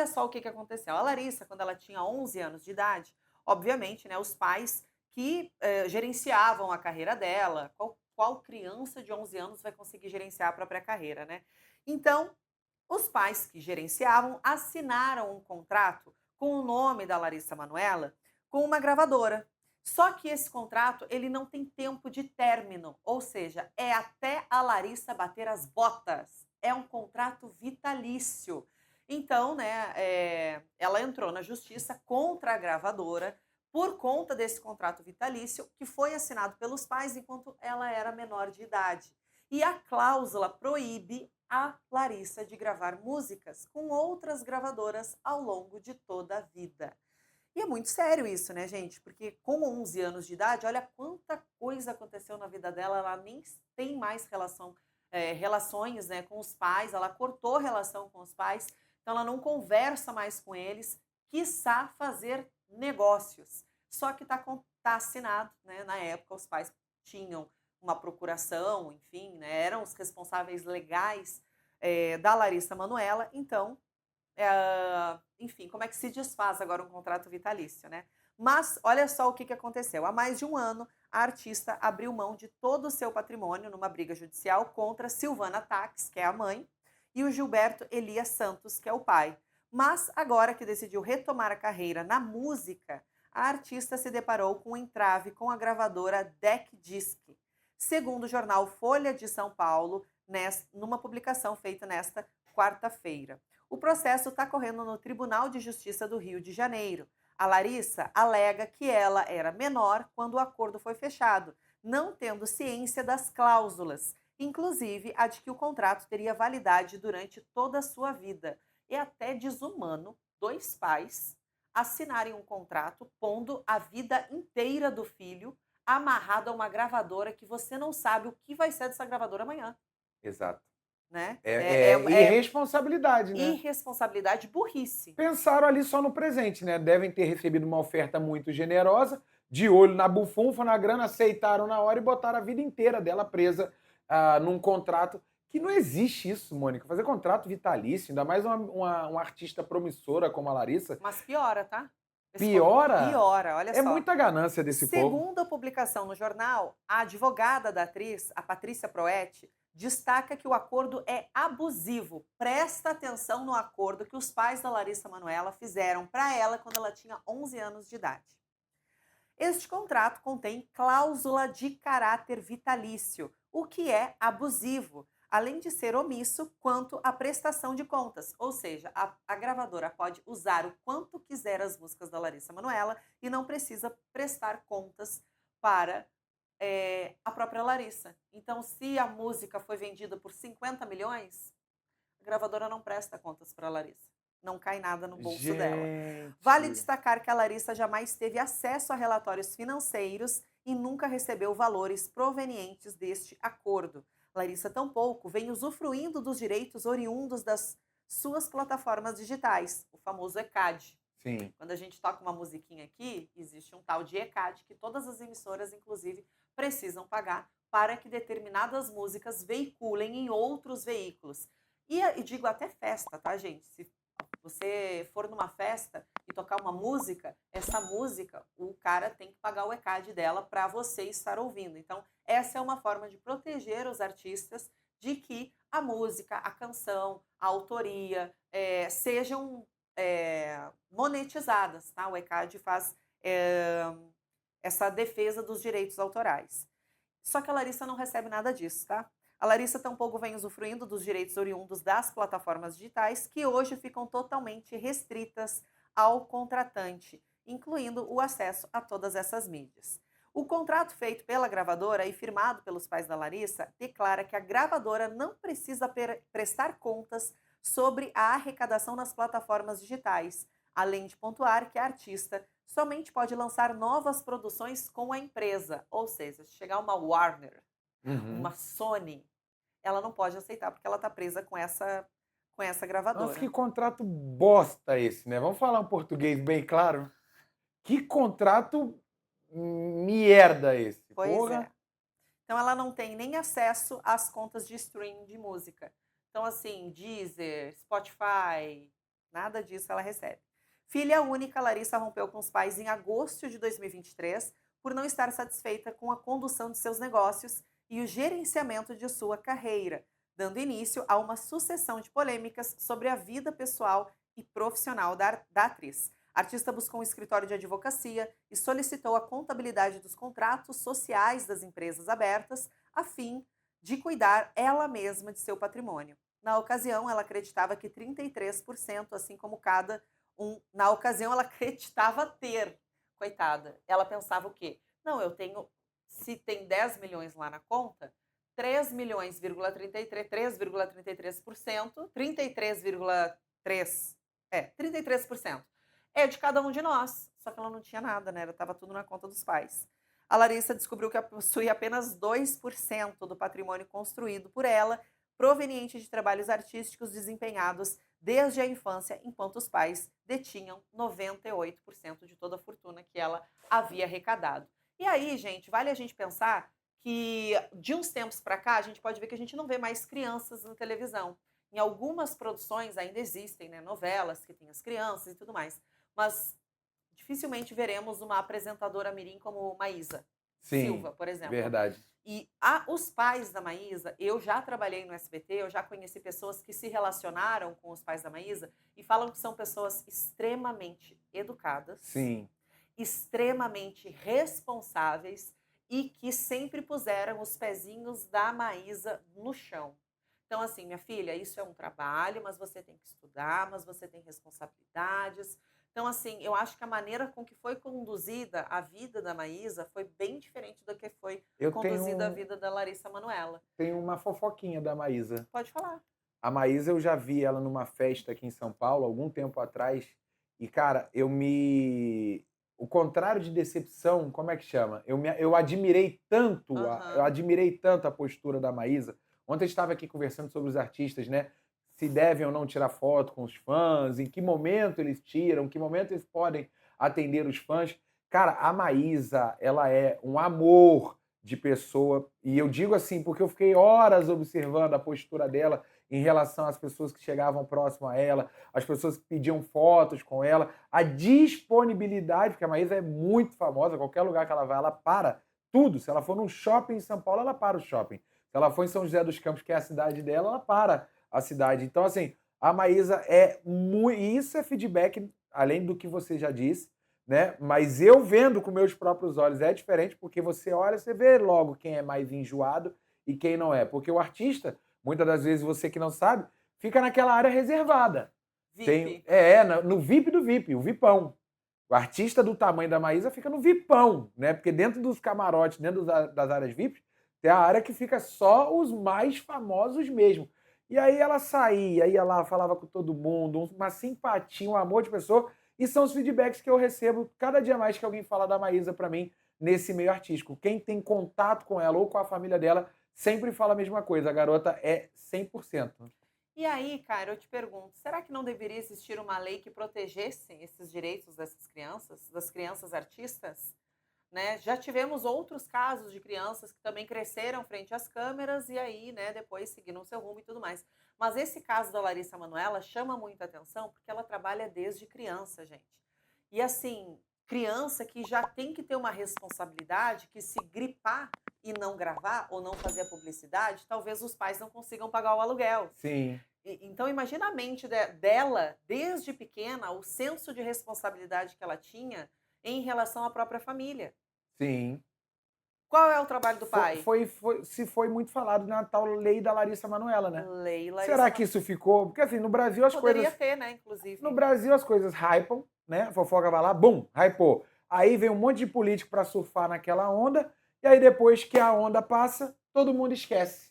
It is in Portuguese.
olha só o que aconteceu. A Larissa, quando ela tinha 11 anos de idade, obviamente, né, os pais que gerenciavam a carreira dela, qual criança de 11 anos vai conseguir gerenciar a própria carreira, né? Então, os pais que gerenciavam assinaram um contrato com o nome da Larissa Manoela com uma gravadora. Só que esse contrato, ele não tem tempo de término, ou seja, é até a Larissa bater as botas. É um contrato vitalício. Então, né, ela entrou na justiça contra a gravadora por conta desse contrato vitalício que foi assinado pelos pais enquanto ela era menor de idade. E a cláusula proíbe a Larissa de gravar músicas com outras gravadoras ao longo de toda a vida. E é muito sério isso, né, gente? Porque com 11 anos de idade, olha quanta coisa aconteceu na vida dela, ela nem tem mais relações, né, com os pais, ela cortou relação com os pais, então ela não conversa mais com eles, quiçá fazer negócios. Só que tá assinado, né, na época os pais tinham uma procuração, enfim, né, eram os responsáveis legais da Larissa Manoela, então enfim, como é que se desfaz agora um contrato vitalício, né? Mas olha só o que aconteceu. Há mais de um ano, a artista abriu mão de todo o seu patrimônio numa briga judicial contra Silvana Tax, que é a mãe, e o Gilberto Elias Santos, que é o pai. Mas agora que decidiu retomar a carreira na música, a artista se deparou com um entrave com a gravadora Deck Disc. Segundo o jornal Folha de São Paulo, numa publicação feita nesta quarta-feira. O processo está correndo no Tribunal de Justiça do Rio de Janeiro. A Larissa alega que ela era menor quando o acordo foi fechado, não tendo ciência das cláusulas, inclusive a de que o contrato teria validade durante toda a sua vida. É até desumano dois pais assinarem um contrato pondo a vida inteira do filho amarrado a uma gravadora que você não sabe o que vai ser dessa gravadora amanhã, Exato. né? É irresponsabilidade, né? Irresponsabilidade, burrice. Pensaram ali só no presente, né? Devem ter recebido uma oferta muito generosa, de olho na bufunfa, na grana, aceitaram na hora e botaram a vida inteira dela presa num contrato. Que não existe isso, Mônica. Fazer contrato vitalício, ainda mais uma artista promissora como a Larissa, Mas piora, tá? piora. Piora, olha É só. muita ganância desse povo. Segundo a publicação no jornal, a advogada da atriz, a Patrícia Proetti, destaca que o acordo é abusivo. Presta atenção no acordo que os pais da Larissa Manoela fizeram para ela quando ela tinha 11 anos de idade. Este contrato contém cláusula de caráter vitalício, o que é abusivo, além de ser omisso quanto à prestação de contas. Ou seja, a gravadora pode usar o quanto quiser as músicas da Larissa Manoela e não precisa prestar contas para a própria Larissa. Então, se a música foi vendida por 50 milhões, a gravadora não presta contas para a Larissa. Não cai nada no bolso dela. Vale Gente. destacar que a Larissa jamais teve acesso a relatórios financeiros e nunca recebeu valores provenientes deste acordo. Larissa tampouco vem usufruindo dos direitos oriundos das suas plataformas digitais, o famoso ECAD. Sim. Quando a gente toca uma musiquinha aqui, existe um tal de ECAD que todas as emissoras, inclusive, precisam pagar para que determinadas músicas veiculem em outros veículos. E digo até festa, tá, gente? Se você for numa festa e tocar uma música, essa música, o cara tem que pagar o ECAD dela para você estar ouvindo. Então, essa é uma forma de proteger os artistas de que a música, a canção, a autoria sejam monetizadas, tá? O ECAD faz essa defesa dos direitos autorais. Só que a Larissa não recebe nada disso, tá? A Larissa tampouco vem usufruindo dos direitos oriundos das plataformas digitais, que hoje ficam totalmente restritas ao contratante, incluindo o acesso a todas essas mídias. O contrato feito pela gravadora e firmado pelos pais da Larissa declara que a gravadora não precisa prestar contas sobre a arrecadação nas plataformas digitais, além de pontuar que a artista somente pode lançar novas produções com a empresa, ou seja, se chegar uma Warner, uma Uhum. Sony, ela não pode aceitar porque ela está presa com essa Nossa, que gravadora. contrato bosta esse, né? Vamos falar um português bem claro? Que contrato merda esse, Pois porra. é. Então ela não tem nem acesso às contas de streaming de música. Então assim, Deezer, Spotify, Nada disso ela recebe. Filha única, Larissa rompeu com os pais em agosto de 2023 por não estar satisfeita com a condução de seus negócios e o gerenciamento de sua carreira, dando início a uma sucessão de polêmicas sobre a vida pessoal e profissional da atriz. A artista buscou um escritório de advocacia e solicitou a contabilidade dos contratos sociais das empresas abertas, a fim de cuidar ela mesma de seu patrimônio. Na ocasião, ela acreditava que 33%, assim como cada um. Na ocasião, ela acreditava ter. Coitada. Ela pensava o quê? Não, eu tenho. Se tem 10 milhões lá na conta, 3 milhões, 3,33%, 33,3%, 33% é de cada um de nós. Só que ela não tinha nada, né? Estava tudo na conta dos pais. A Larissa descobriu que possui apenas 2% do patrimônio construído por ela, proveniente de trabalhos artísticos desempenhados desde a infância, enquanto os pais detinham 98% de toda a fortuna que ela havia arrecadado. E aí, gente, vale a gente pensar que de uns tempos para cá a gente pode ver que a gente não vê mais crianças na televisão. Em algumas produções ainda existem, né, novelas que têm as crianças e tudo mais, mas dificilmente veremos uma apresentadora mirim como Maísa Sim, Silva, por exemplo. verdade. E os pais da Maísa, eu já trabalhei no SBT, eu já conheci pessoas que se relacionaram com os pais da Maísa e falam que são pessoas extremamente educadas, Sim. extremamente responsáveis e que sempre puseram os pezinhos da Maísa no chão. Então, assim, minha filha, isso é um trabalho, mas você tem que estudar, mas você tem responsabilidades. Então, assim, eu acho que a maneira com que foi conduzida a vida da Maísa foi bem diferente do que foi Eu conduzida a vida da Larissa Manoela. tenho uma fofoquinha da Maísa. Pode falar. A Maísa, eu já vi ela numa festa aqui em São Paulo, algum tempo atrás. E, cara, o contrário de decepção, como é que chama? Eu admirei tanto, eu Aham. admirei tanto a postura da Maísa. Ontem eu estava aqui conversando sobre os artistas, né? Se devem ou não tirar foto com os fãs, em que momento eles tiram, em que momento eles podem atender os fãs. Cara, a Maísa, ela é um amor de pessoa. E eu digo assim, porque eu fiquei horas observando a postura dela em relação às pessoas que chegavam próximo a ela, as pessoas que pediam fotos com ela, a disponibilidade, porque a Maísa é muito famosa, qualquer lugar que ela vai, ela para tudo. Se ela for num shopping em São Paulo, ela para o shopping. Se ela for em São José dos Campos, que é a cidade dela, ela para a cidade. Então, assim, a Maísa é muito. E isso é feedback, além do que você já disse, né? Mas eu vendo com meus próprios olhos é diferente, porque você olha, você vê logo quem é mais enjoado e quem não é. Porque o artista, muitas das vezes você que não sabe, fica naquela área reservada. VIP. No VIP do VIP, o VIPão. O artista do tamanho da Maísa fica no VIPão, né? Porque dentro dos camarotes, dentro das áreas VIP, tem a área que fica só os mais famosos mesmo. E aí ela saía, ia lá, falava com todo mundo, uma simpatia, um amor de pessoa. E são os feedbacks que eu recebo cada dia mais que alguém fala da Maísa pra mim nesse meio artístico. Quem tem contato com ela ou com a família dela sempre fala a mesma coisa. A garota é 100%. E aí, cara, eu te pergunto, será que não deveria existir uma lei que protegesse esses direitos dessas crianças, das crianças artistas? Né? Já tivemos outros casos de crianças que também cresceram frente às câmeras e aí, né, depois seguiram seu rumo e tudo mais. Mas esse caso da Larissa Manoela chama muita atenção porque ela trabalha desde criança, gente. E assim, criança que já tem que ter uma responsabilidade, que se gripar e não gravar ou não fazer a publicidade, talvez os pais não consigam pagar o aluguel. Sim, Então imagina a mente dela, desde pequena, o senso de responsabilidade que ela tinha em relação à própria família. sim. Qual é o trabalho do pai? Se foi muito falado na tal lei da Larissa Manoela, né? Lei Será Larissa que isso ficou? Porque assim, no Brasil as poderia coisas. ter, né, No inclusive. Brasil as coisas hypam, né? A fofoca vai lá, bum, hypou. Aí vem um monte de político para surfar naquela onda, e aí depois que a onda passa, todo mundo esquece.